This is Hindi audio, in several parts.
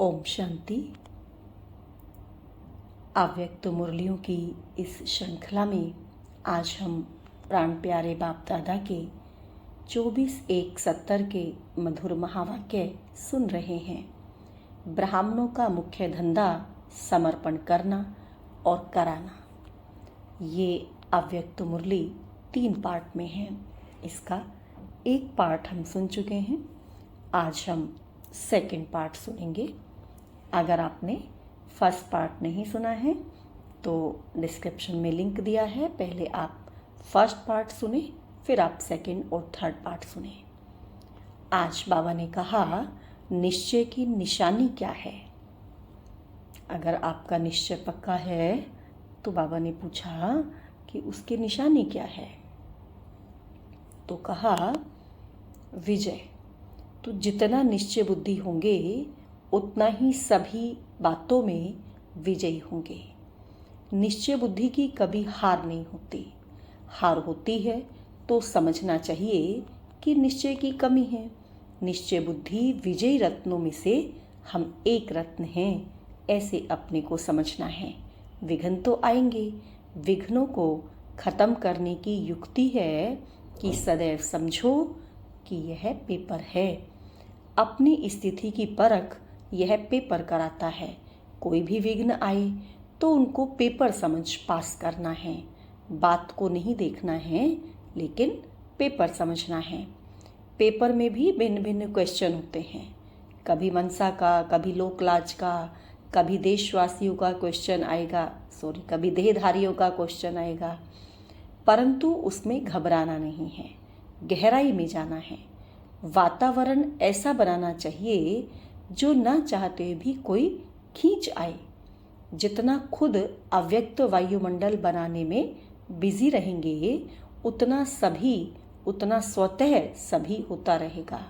ओम शांति। अव्यक्त मुरलियों की इस श्रृंखला में आज हम प्राण प्यारे बाप दादा के 24/1/70 के मधुर महावाक्य सुन रहे हैं। ब्राह्मणों का मुख्य धंधा समर्पण करना और कराना। ये अव्यक्त मुरली 3 पार्ट में है। इसका एक पार्ट हम सुन चुके हैं। आज हम सेकंड पार्ट सुनेंगे। अगर आपने फर्स्ट पार्ट नहीं सुना है तो डिस्क्रिप्शन में लिंक दिया है। पहले आप फर्स्ट पार्ट सुने, फिर आप सेकंड और थर्ड पार्ट सुने। आज बाबा ने कहा निश्चय की निशानी क्या है। अगर आपका निश्चय पक्का है तो बाबा ने पूछा कि उसकी निशानी क्या है। तो कहा विजय। तो जितना निश्चय बुद्धि होंगे उतना ही सभी बातों में विजयी होंगे। निश्चय बुद्धि की कभी हार नहीं होती। हार होती है तो समझना चाहिए कि निश्चय की कमी है। निश्चय बुद्धि विजयी रत्नों में से हम एक रत्न हैं, ऐसे अपने को समझना है। विघ्न तो आएंगे। विघ्नों को खत्म करने की युक्ति है कि सदैव समझो कि यह पेपर है। अपनी स्थिति की परख यह पेपर कराता है। कोई भी विघ्न आए तो उनको पेपर समझ पास करना है। बात को नहीं देखना है, लेकिन पेपर समझना है। पेपर में भी भिन्न भिन्न क्वेश्चन होते हैं। कभी मनसा का, कभी लोकलाज का, कभी देशवासियों का क्वेश्चन आएगा, कभी देहधारियों का क्वेश्चन आएगा। परंतु उसमें घबराना नहीं है, गहराई में जाना है। वातावरण ऐसा बनाना चाहिए जो ना चाहते हुए भी कोई खींच आए। जितना खुद अव्यक्त वायुमंडल बनाने में बिजी रहेंगे उतना स्वतः सभी होता रहेगा।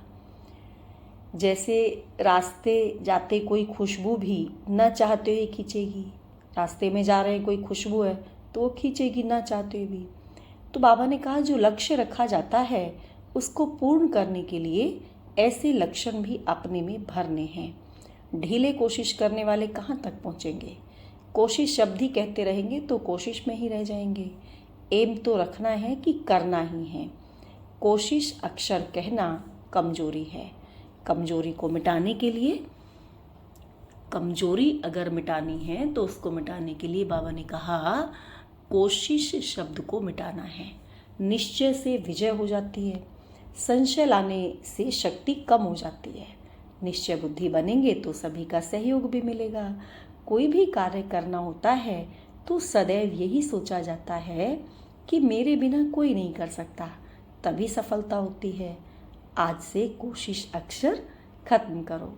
जैसे रास्ते जाते कोई खुशबू भी न चाहते हुए खींचेगी। रास्ते में जा रहे हैं, कोई खुशबू है तो वो खींचेगी ना चाहते हुए भी। तो बाबा ने कहा जो लक्ष्य रखा जाता है उसको पूर्ण करने के लिए ऐसे लक्षण भी अपने में भरने हैं। ढीले कोशिश करने वाले कहाँ तक पहुँचेंगे। कोशिश शब्द ही कहते रहेंगे तो कोशिश में ही रह जाएंगे। एम तो रखना है कि करना ही है। कोशिश अक्षर कहना कमजोरी है। कमजोरी को मिटाने के लिए, कमजोरी अगर मिटानी है तो उसको मिटाने के लिए बाबा ने कहा कोशिश शब्द को मिटाना है। निश्चय से विजय हो जाती है। संशय लाने से शक्ति कम हो जाती है। निश्चय बुद्धि बनेंगे तो सभी का सहयोग भी मिलेगा। कोई भी कार्य करना होता है तो सदैव यही सोचा जाता है कि मेरे बिना कोई नहीं कर सकता, तभी सफलता होती है। आज से कोशिश अक्षर खत्म करो।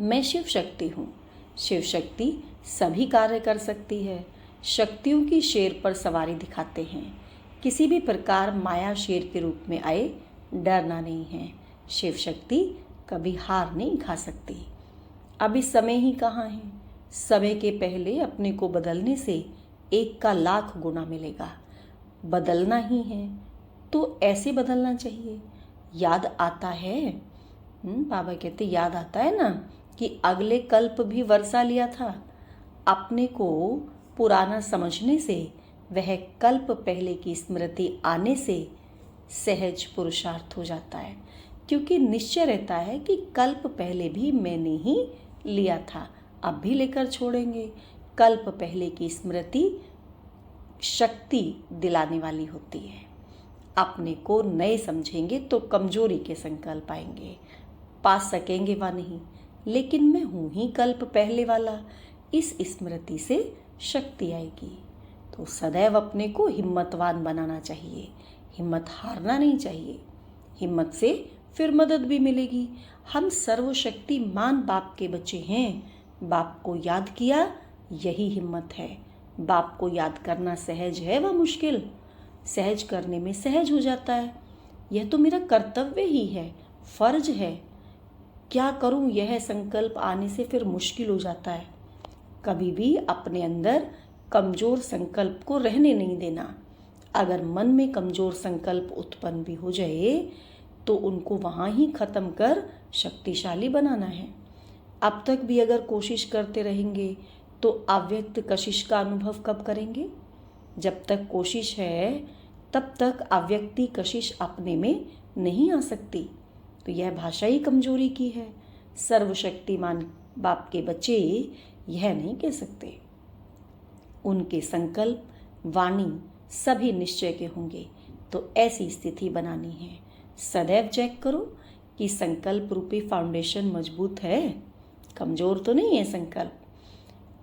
मैं शिव शक्ति हूँ। शिव शक्ति सभी कार्य कर सकती है। शक्तियों की शेर पर सवारी दिखाते हैं। किसी भी प्रकार माया शेर के रूप में आए, डरना नहीं है। शिव शक्ति कभी हार नहीं खा सकती। अभी समय ही कहाँ है। समय के पहले अपने को बदलने से 1 का लाख गुना मिलेगा। बदलना ही है तो ऐसे बदलना चाहिए। याद आता है, बाबा कहते याद आता है ना कि अगले कल्प भी वर्षा लिया था। अपने को पुराना समझने से वह कल्प पहले की स्मृति आने से सहज पुरुषार्थ हो जाता है, क्योंकि निश्चय रहता है कि कल्प पहले भी मैंने ही लिया था, अब भी लेकर छोड़ेंगे। कल्प पहले की स्मृति शक्ति दिलाने वाली होती है। अपने को नए समझेंगे तो कमजोरी के संकल्प आएंगे, पा सकेंगे वा नहीं। लेकिन मैं हूँ ही कल्प पहले वाला, इस स्मृति से शक्ति आएगी। तो सदैव अपने को हिम्मतवान बनाना चाहिए। हिम्मत हारना नहीं चाहिए। हिम्मत से फिर मदद भी मिलेगी। हम सर्वशक्तिमान बाप के बच्चे हैं। बाप को याद किया, यही हिम्मत है। बाप को याद करना सहज है व मुश्किल। सहज करने में सहज हो जाता है। यह तो मेरा कर्तव्य ही है, फर्ज है। क्या करूं, यह संकल्प आने से फिर मुश्किल हो जाता है। कभी भी अपने अंदर कमजोर संकल्प को रहने नहीं देना। अगर मन में कमजोर संकल्प उत्पन्न भी हो जाए तो उनको वहाँ ही खत्म कर शक्तिशाली बनाना है। अब तक भी अगर कोशिश करते रहेंगे तो अव्यक्त कशिश का अनुभव कब करेंगे? जब तक कोशिश है तब तक अव्यक्ति कशिश अपने में नहीं आ सकती। तो यह भाषा ही कमजोरी की है। सर्वशक्तिमान बाप के बच्चे यह नहीं कह सकते। उनके संकल्प, वाणी सभी निश्चय के होंगे। तो ऐसी स्थिति बनानी है। सदैव चेक करो कि संकल्प रूपी फाउंडेशन मजबूत है, कमजोर तो नहीं है संकल्प।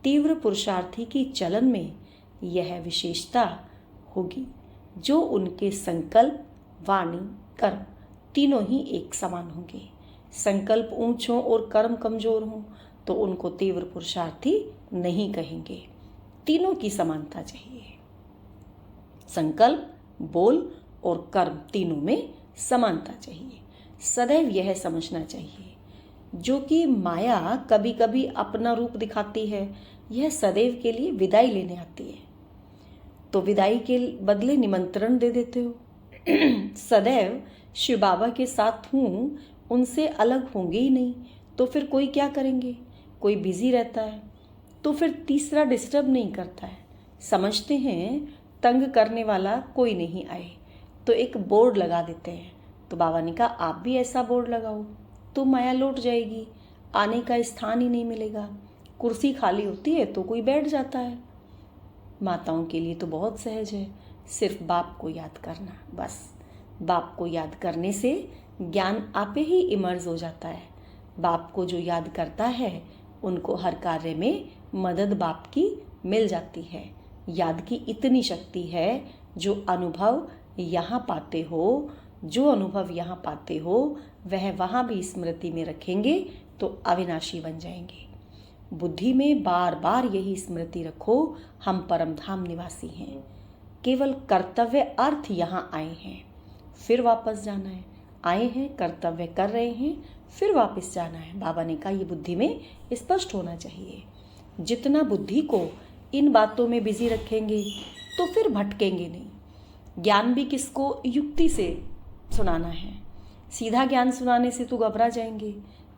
तीव्र पुरुषार्थी की चलन में यह विशेषता होगी जो उनके संकल्प, वाणी, कर्म तीनों ही एक समान होंगे। संकल्प ऊंच हो और कर्म कमजोर हो तो उनको तीव्र पुरुषार्थी नहीं कहेंगे। तीनों की समानता चाहिए। संकल्प, बोल और कर्म तीनों में समानता चाहिए। सदैव यह समझना चाहिए जो कि माया कभी कभी अपना रूप दिखाती है, यह सदैव के लिए विदाई लेने आती है। तो विदाई के बदले निमंत्रण दे देते हो। सदैव शिव बाबा के साथ हूँ, उनसे अलग होंगे ही नहीं, तो फिर कोई क्या करेंगे? कोई बिजी रहता है तो फिर तीसरा डिस्टर्ब नहीं करता है। समझते हैं तंग करने वाला कोई नहीं आए तो एक बोर्ड लगा देते हैं। तो बाबा ने कहा आप भी ऐसा बोर्ड लगाओ तो माया लौट जाएगी, आने का स्थान ही नहीं मिलेगा। कुर्सी खाली होती है तो कोई बैठ जाता है। माताओं के लिए तो बहुत सहज है, सिर्फ बाप को याद करना, बस। बाप को याद करने से ज्ञान आपे ही इमर्ज हो जाता है। बाप को जो याद करता है उनको हर कार्य में मदद बाप की मिल जाती है। याद की इतनी शक्ति है जो अनुभव यहाँ पाते हो, जो अनुभव यहाँ पाते हो वह वहाँ भी स्मृति में रखेंगे तो अविनाशी बन जाएंगे। बुद्धि में बार बार यही स्मृति रखो, हम परम धाम निवासी हैं। केवल कर्तव्य अर्थ यहाँ आए हैं, फिर वापस जाना है। आए हैं, कर्तव्य कर रहे हैं, फिर वापस जाना है। बाबा ने कहा ये बुद्धि में स्पष्ट होना चाहिए। जितना बुद्धि को इन बातों में बिजी रखेंगे तो फिर भटकेंगे नहीं। ज्ञान भी किसको युक्ति से सुनाना है, सीधा ज्ञान सुनाने से तो घबरा जाएंगे।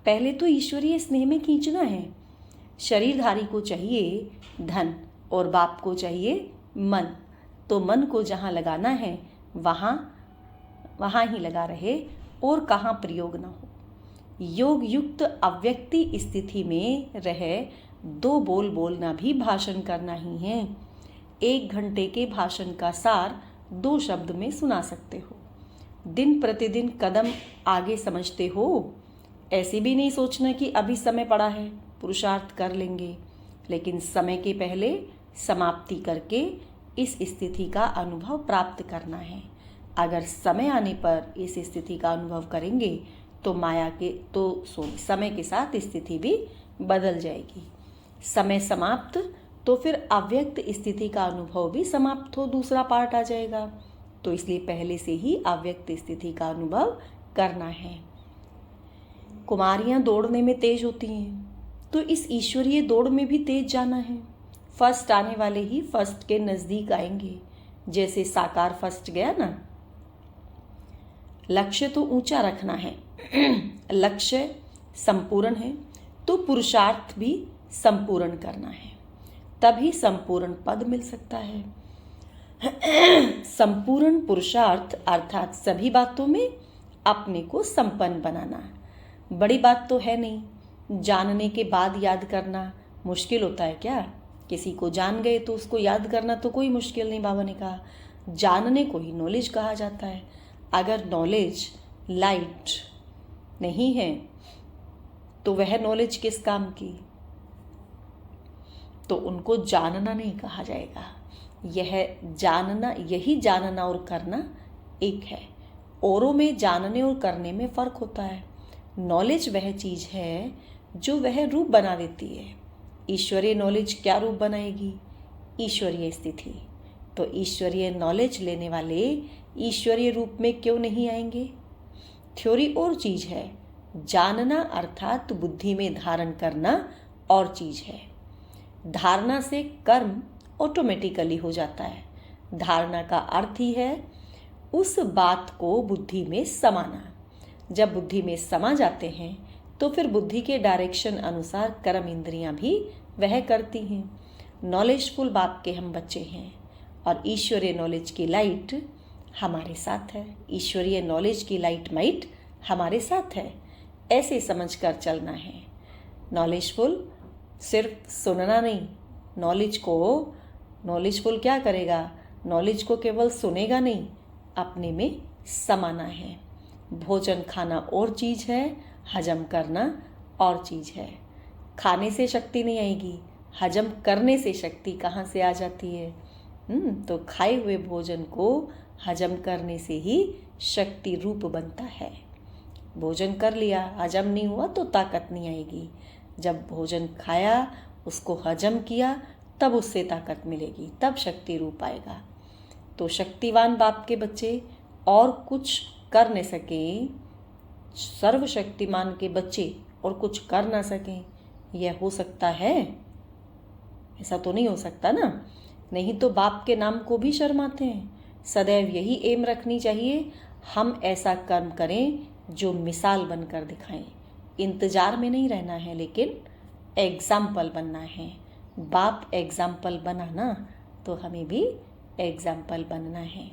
पहले तो ईश्वरीय स्नेह में खींचना है। शरीरधारी को चाहिए धन और बाप को चाहिए मन, तो मन को जहाँ लगाना है वहाँ ही लगा रहे और कहाँ प्रयोग न हो। योग युक्त अव्यक्ति स्थिति में रहे 2 बोल बोलना भी भाषण करना ही है। 1 घंटे के भाषण का सार 2 शब्द में सुना सकते हो। दिन प्रतिदिन कदम आगे समझते हो। ऐसे भी नहीं सोचना कि अभी समय पड़ा है, पुरुषार्थ कर लेंगे, लेकिन समय के पहले समाप्ति करके इस स्थिति का अनुभव प्राप्त करना है। अगर समय आने पर इस स्थिति का अनुभव करेंगे तो समय के साथ स्थिति भी बदल जाएगी। समय समाप्त तो फिर अव्यक्त स्थिति का अनुभव भी समाप्त हो, दूसरा पार्ट आ जाएगा। तो इसलिए पहले से ही अव्यक्त स्थिति का अनुभव करना है। कुमारियां दौड़ने में तेज होती हैं तो इस ईश्वरीय दौड़ में भी तेज जाना है। फर्स्ट आने वाले ही फर्स्ट के नजदीक आएंगे। जैसे साकार फर्स्ट गया ना। लक्ष्य तो ऊंचा रखना है। लक्ष्य संपूर्ण है तो पुरुषार्थ भी संपूर्ण करना है, तभी संपूर्ण पद मिल सकता है। संपूर्ण पुरुषार्थ अर्थात सभी बातों में अपने को संपन्न बनाना। बड़ी बात तो है नहीं। जानने के बाद याद करना मुश्किल होता है क्या? किसी को जान गए तो उसको याद करना तो कोई मुश्किल नहीं। बाबा ने कहा जानने को ही नॉलेज कहा जाता है। अगर नॉलेज लाइट नहीं है तो वह नॉलेज किस काम की? तो उनको जानना नहीं कहा जाएगा। यही जानना और करना एक है। औरों में जानने और करने में फर्क होता है। नॉलेज वह चीज है जो वह रूप बना देती है। ईश्वरीय नॉलेज क्या रूप बनाएगी? ईश्वरीय स्थिति। तो ईश्वरीय नॉलेज लेने वाले ईश्वरीय रूप में क्यों नहीं आएंगे? थ्योरी और चीज है, जानना अर्थात बुद्धि में धारण करना और चीज है। धारणा से कर्म ऑटोमेटिकली हो जाता है। धारणा का अर्थ ही है उस बात को बुद्धि में समाना। जब बुद्धि में समा जाते हैं तो फिर बुद्धि के डायरेक्शन अनुसार कर्म इंद्रियां भी वह करती हैं। नॉलेजफुल बाप के हम बच्चे हैं और ईश्वरीय नॉलेज की लाइट हमारे साथ है। ईश्वरीय नॉलेज की लाइट माइट हमारे साथ है, ऐसे समझकर चलना है। नॉलेजफुल सिर्फ सुनना नहीं, नॉलेजफुल क्या करेगा? नॉलेज को केवल सुनेगा नहीं, अपने में समाना है। भोजन खाना और चीज़ है, हजम करना और चीज़ है। खाने से शक्ति नहीं आएगी, हजम करने से शक्ति कहाँ से आ जाती है? तो खाए हुए भोजन को हजम करने से ही शक्ति रूप बनता है। भोजन कर लिया, हजम नहीं हुआ तो ताकत नहीं आएगी। जब भोजन खाया, उसको हजम किया, तब उससे ताकत मिलेगी, तब शक्ति रूप आएगा। तो शक्तिवान बाप के बच्चे और कुछ कर न सकें, सर्वशक्तिमान के बच्चे और कुछ कर ना सकें, यह हो सकता है? ऐसा तो नहीं हो सकता ना। नहीं तो बाप के नाम को भी शर्माते हैं। सदैव यही एम रखनी चाहिए, हम ऐसा कर्म करें जो मिसाल बनकर दिखाएं। इंतजार में नहीं रहना है, लेकिन एग्जाम्पल बनना है। बाप एग्जाम्पल बना ना, तो हमें भी एग्जाम्पल बनना है।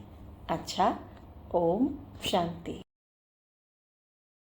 अच्छा, ओम शांति।